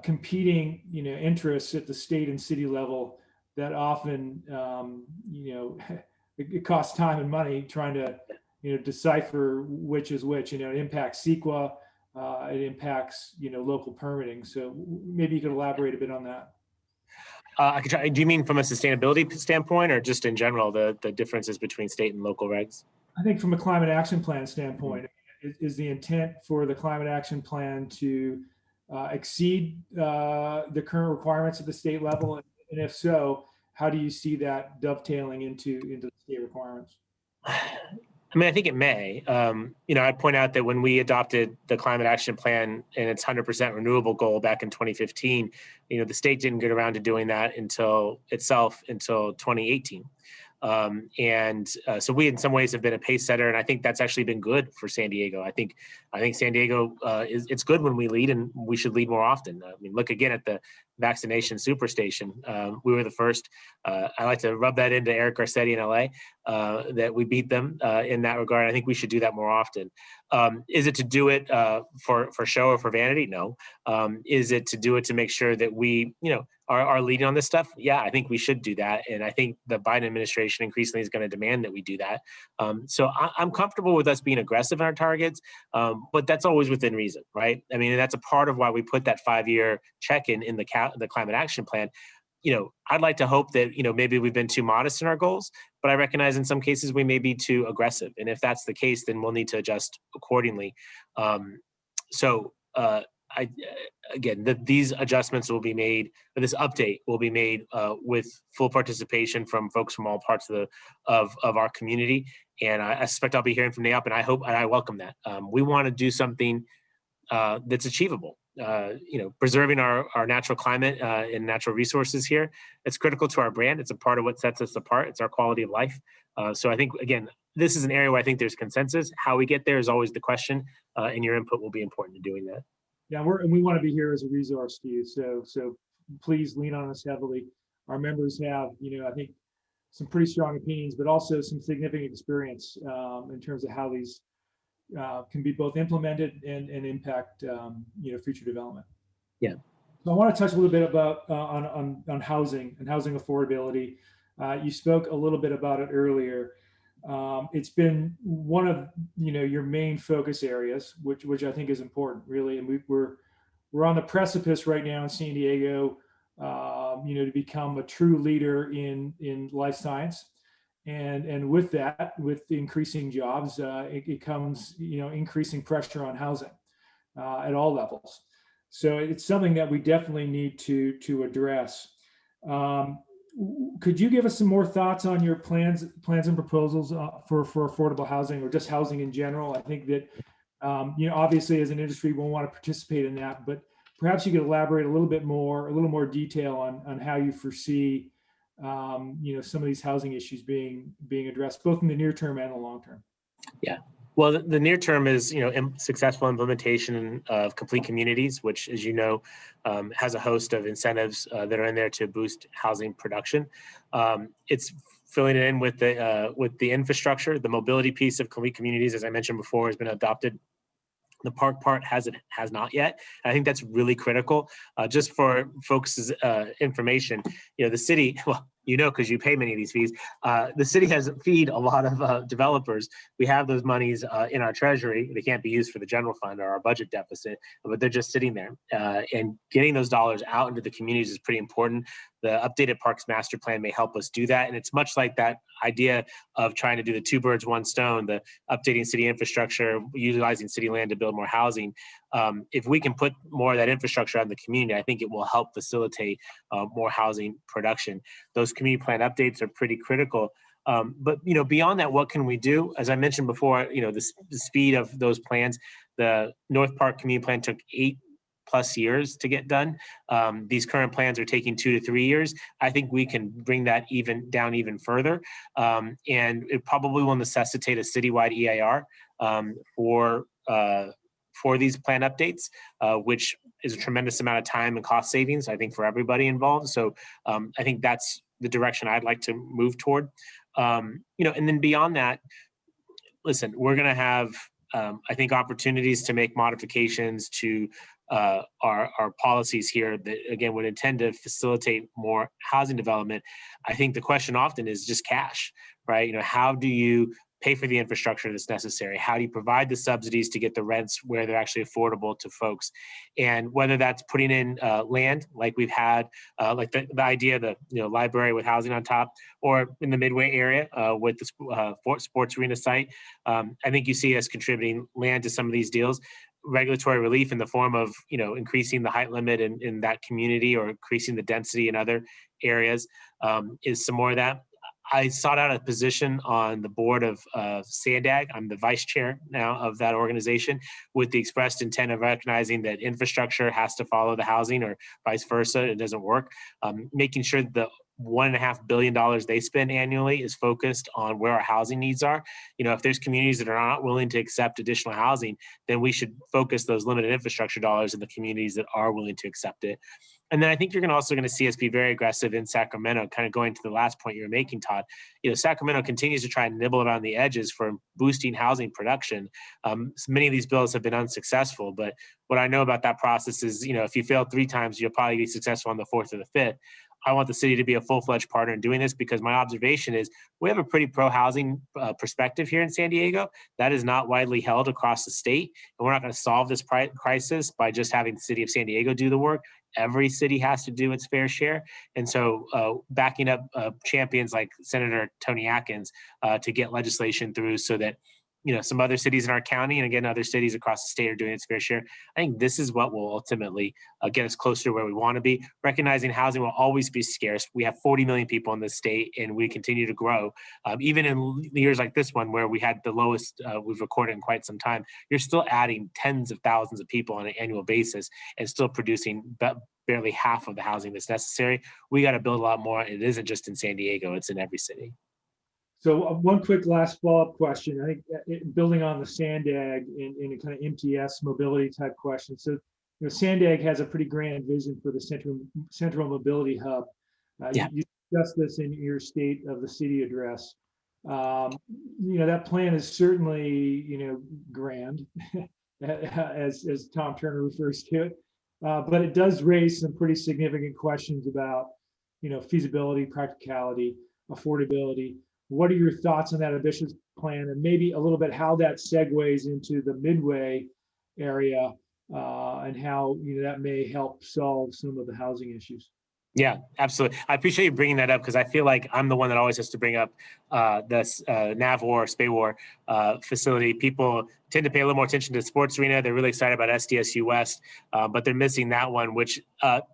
competing, interests at the state and city level, that often, it costs time and money trying to, decipher which is which. It impacts CEQA, it impacts, local permitting. So maybe you could elaborate a bit on that. I could try. Do you mean from a sustainability standpoint, or just in general the differences between state and local regs? I think from a climate action plan standpoint, is the intent for the climate action plan to exceed the current requirements at the state level? And if so, how do you see that dovetailing into the state requirements? I mean, I think it may. I'd point out that when we adopted the climate action plan and its 100% renewable goal back in 2015, the state didn't get around to doing that until 2018. So we, in some ways, have been a pace setter, and I think that's actually been good for San Diego. I think San Diego it's good when we lead, and we should lead more often. I mean, look again at the vaccination superstation. We were the first. I like to rub that into Eric Garcetti in LA that we beat them in that regard. I think we should do that more often. Is it to do it for show or for vanity? No. Is it to do it to make sure that we, are leading on this stuff? Yeah, I think we should do that. And I think the Biden administration increasingly is going to demand that we do that. So I'm comfortable with us being aggressive in our targets, but that's always within reason, right? I mean, that's a part of why we put that 5-year check-in in the climate action plan. I'd like to hope that, maybe we've been too modest in our goals, but I recognize in some cases we may be too aggressive. And if that's the case, then we'll need to adjust accordingly. These adjustments will be made, or this update will be made with full participation from folks from all parts of our community. And I suspect I'll be hearing from NAIOP, and I hope and I welcome that. We want to do something that's achievable. Preserving our natural climate and natural resources here, it's critical to our brand. It's a part of what sets us apart. It's our quality of life. So I think, again, this is an area where I think there's consensus. How we get there is always the question, and your input will be important in doing that. Yeah, we want to be here as a resource to you. So please lean on us heavily. Our members have, I think, some pretty strong opinions, but also some significant experience in terms of how these can be both implemented and impact future development. Yeah. So I want to touch a little bit about on housing and housing affordability. You spoke a little bit about it earlier. It's been one of your main focus areas, which I think is important, really. And we're on the precipice right now in San Diego, to become a true leader in life science. And with that, with the increasing jobs, it comes increasing pressure on housing at all levels. So it's something that we definitely need to address. Um, could you give us some more thoughts on your plans and proposals for affordable housing, or just housing in general? I think that obviously as an industry we'll want to participate in that, but perhaps you could elaborate a little more detail on how you foresee some of these housing issues being addressed, both in the near term and the long term. Yeah. Well, the near term is, successful implementation of complete communities, which, as you know, has a host of incentives that are in there to boost housing production. It's filling it in with the infrastructure. The mobility piece of complete communities, as I mentioned before, has been adopted. The park part has not yet. I think that's really critical. Just for folks' information, the city, well, because you pay many of these fees, the city has feed a lot of developers. We have those monies in our treasury. They can't be used for the general fund or our budget deficit, but they're just sitting there. And getting those dollars out into the communities is pretty important. The updated Parks Master Plan may help us do that. And it's much like that idea of trying to do the two birds, one stone, the updating city infrastructure, utilizing city land to build more housing. If we can put more of that infrastructure out in the community, I think it will help facilitate more housing production. Those community plan updates are pretty critical. But beyond that, what can we do? As I mentioned before, the speed of those plans. The North Park Community Plan took 8+ years to get done. These current plans are taking 2 to 3 years. I think we can bring that down even further, and it probably will necessitate a citywide EIR for these plan updates, which is a tremendous amount of time and cost savings, I think, for everybody involved. So I think that's the direction I'd like to move toward. And then beyond that, listen, we're going to have, I think, opportunities to make modifications to our policies here that, again, would intend to facilitate more housing development. I think the question often is just cash, right? How do you pay for the infrastructure that's necessary? How do you provide the subsidies to get the rents where they're actually affordable to folks? And whether that's putting in land, like we've had, like the idea of the library with housing on top, or in the Midway area with the sports arena site. I think you see us contributing land to some of these deals. Regulatory relief in the form of increasing the height limit in that community or increasing the density in other areas is some more of that. I sought out a position on the board of SANDAG. I'm the vice chair now of that organization, with the expressed intent of recognizing that infrastructure has to follow the housing, or vice versa. It doesn't work. Making sure the $1.5 billion they spend annually is focused on where our housing needs are. If there's communities that are not willing to accept additional housing, then we should focus those limited infrastructure dollars in the communities that are willing to accept it. And then I think you're also going to see us be very aggressive in Sacramento, kind of going to the last point you were making, Todd. Sacramento continues to try and nibble around the edges for boosting housing production. So many of these bills have been unsuccessful, but what I know about that process is, if you fail 3 times, you'll probably be successful on the 4th or the 5th. I want the city to be a full-fledged partner in doing this, because my observation is we have a pretty pro-housing perspective here in San Diego that is not widely held across the state. And we're not going to solve this crisis by just having the city of San Diego do the work. Every city has to do its fair share. And so backing up champions like Senator Tony Atkins to get legislation through so that some other cities in our county, and again, other cities across the state, are doing its fair share. I think this is what will ultimately get us closer to where we want to be, recognizing housing will always be scarce. We have 40 million people in this state, and we continue to grow. Even in years like this one, where we had the lowest we've recorded in quite some time, you're still adding tens of thousands of people on an annual basis and still producing barely half of the housing that's necessary. We got to build a lot more. It isn't just in San Diego, it's in every city. So one quick last follow-up question. I think building on the SANDAG in a kind of MTS mobility type question. So SANDAG has a pretty grand vision for the central mobility hub. Yeah. You discussed this in your State of the City address. That plan is certainly grand, as Tom Turner refers to it, but it does raise some pretty significant questions about feasibility, practicality, affordability. what are your thoughts on that ambitious plan, and maybe a little bit how that segues into the Midway area, and how that may help solve some of the housing issues. Yeah, absolutely. I appreciate you bringing that up because I feel like I'm the one that always has to bring up this NAVWAR, SPAWAR facility. People tend to pay a little more attention to the sports arena. They're really excited about SDSU West, but they're missing that one, which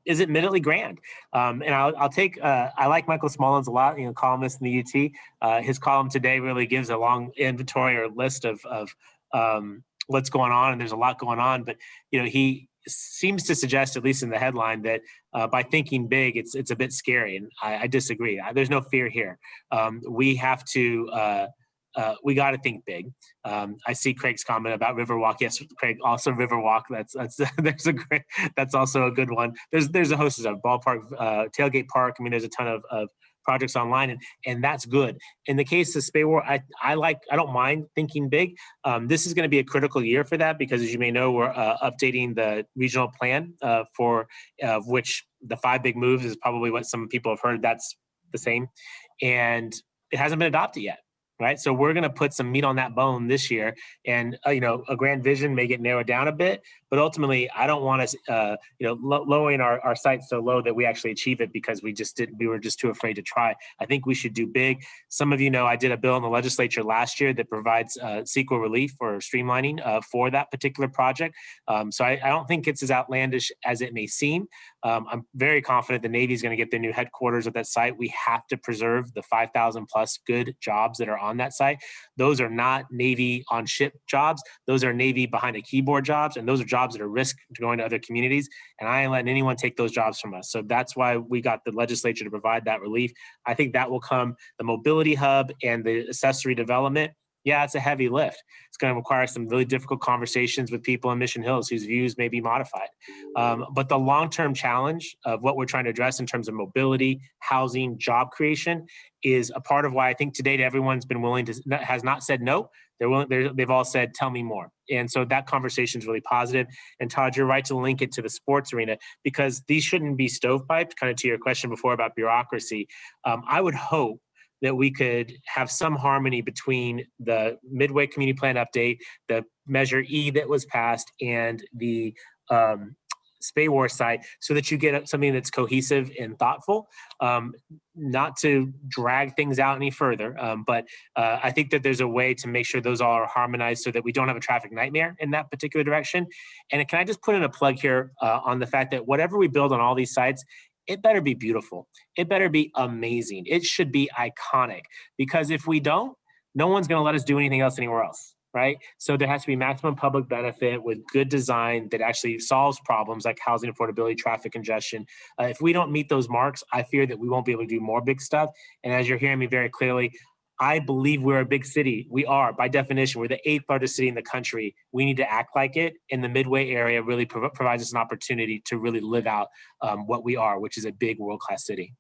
is admittedly grand. And I'll take, I like Michael Smallins a lot, columnist in the UT. His column today really gives a long inventory or list of what's going on, and there's a lot going on. But he seems to suggest, at least in the headline, that by thinking big, it's a bit scary, and I disagree. There's no fear here. We have to. We got to think big. I see Craig's comment about Riverwalk. Yes, Craig, also Riverwalk. That's also a good one. There's a host of Ballpark, Tailgate Park. I mean, there's a ton of projects online, and that's good. In the case of SPAWAR, I don't mind thinking big. This is going to be a critical year for that because, as you may know, we're updating the regional plan for which the 5 big moves is probably what some people have heard. That's the same, and it hasn't been adopted yet. Right. So we're going to put some meat on that bone this year, and, a grand vision may get narrowed down a bit, but ultimately I don't want us, lowering our sights so low that we actually achieve it because we were just too afraid to try. I think we should do big. Some of I did a bill in the legislature last year that provides CEQA relief or streamlining for that particular project. So I don't think it's as outlandish as it may seem. I'm very confident the Navy is going to get their new headquarters at that site. We have to preserve the 5,000 plus good jobs that are on that site. Those are not Navy on ship jobs. Those are Navy behind a keyboard jobs, and those are jobs that are risk to going to other communities. And I ain't letting anyone take those jobs from us. So that's why we got the legislature to provide that relief. I think that will come. The mobility hub and the accessory development. Yeah, it's a heavy lift. It's going to require some really difficult conversations with people in Mission Hills whose views may be modified. But the long-term challenge of what we're trying to address in terms of mobility, housing, job creation is a part of why I think to date everyone's been willing to, has not said no. They've all said, tell me more. And so that conversation is really positive. And Todd, you're right to link it to the sports arena because these shouldn't be stovepiped, kind of to your question before about bureaucracy. I would hope that we could have some harmony between the Midway Community Plan update, the Measure E that was passed, and the SPAWAR site so that you get something that's cohesive and thoughtful, not to drag things out any further. But I think that there's a way to make sure those all are harmonized so that we don't have a traffic nightmare in that particular direction. And can I just put in a plug here on the fact that whatever we build on all these sites, it better be beautiful. It better be amazing. It should be iconic because if we don't, no one's going to let us do anything else anywhere else. Right? So there has to be maximum public benefit with good design that actually solves problems like housing affordability, traffic congestion. If we don't meet those marks, I fear that we won't be able to do more big stuff. And as you're hearing me very clearly, I believe we're a big city. We are, by definition, we're the 8th largest city in the country. We need to act like it. And the Midway area really provides us an opportunity to really live out what we are, which is a big world-class city.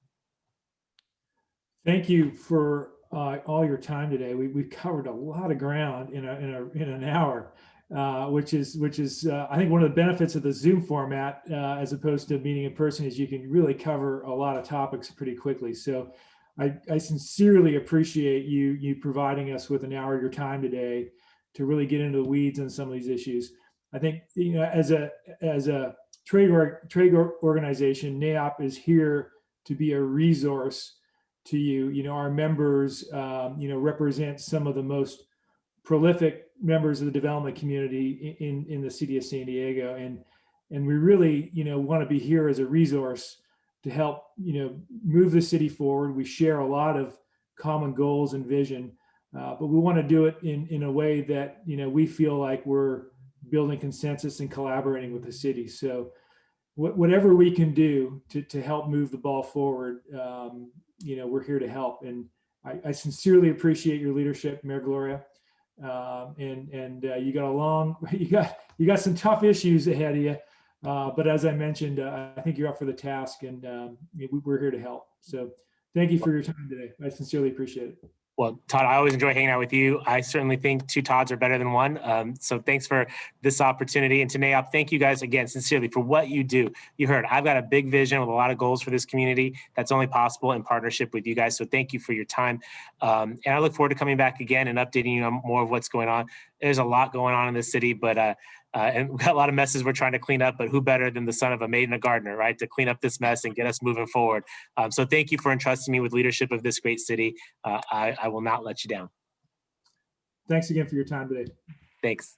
Thank you for all your time today. We've covered a lot of ground in an hour, which is I think one of the benefits of the Zoom format as opposed to meeting in person is you can really cover a lot of topics pretty quickly. So I sincerely appreciate you providing us with an hour of your time today to really get into the weeds on some of these issues. I think as a trade organization, NAIOP is here to be a resource to you. Our members represent some of the most prolific members of the development community in the city of San Diego, and we really want to be here as a resource to help move the city forward. We share a lot of common goals and vision, but we want to do it in a way that we feel like we're building consensus and collaborating with the city. So whatever we can do to help move the ball forward, we're here to help. And I sincerely appreciate your leadership, Mayor Gloria. And you got some tough issues ahead of you. But as I mentioned, I think you're up for the task, and we're here to help. So thank you for your time today. I sincerely appreciate it. Well, Todd, I always enjoy hanging out with you. I certainly think two Todds are better than one. So thanks for this opportunity. And to NAIOP, thank you guys again, sincerely, for what you do. You heard, I've got a big vision with a lot of goals for this community. That's only possible in partnership with you guys. So thank you for your time. And I look forward to coming back again and updating you on more of what's going on. There's a lot going on in this city, but and we've got a lot of messes we're trying to clean up, but who better than the son of a maid and a gardener, right, to clean up this mess and get us moving forward. So thank you for entrusting me with leadership of this great city. I will not let you down. Thanks again for your time today. Thanks.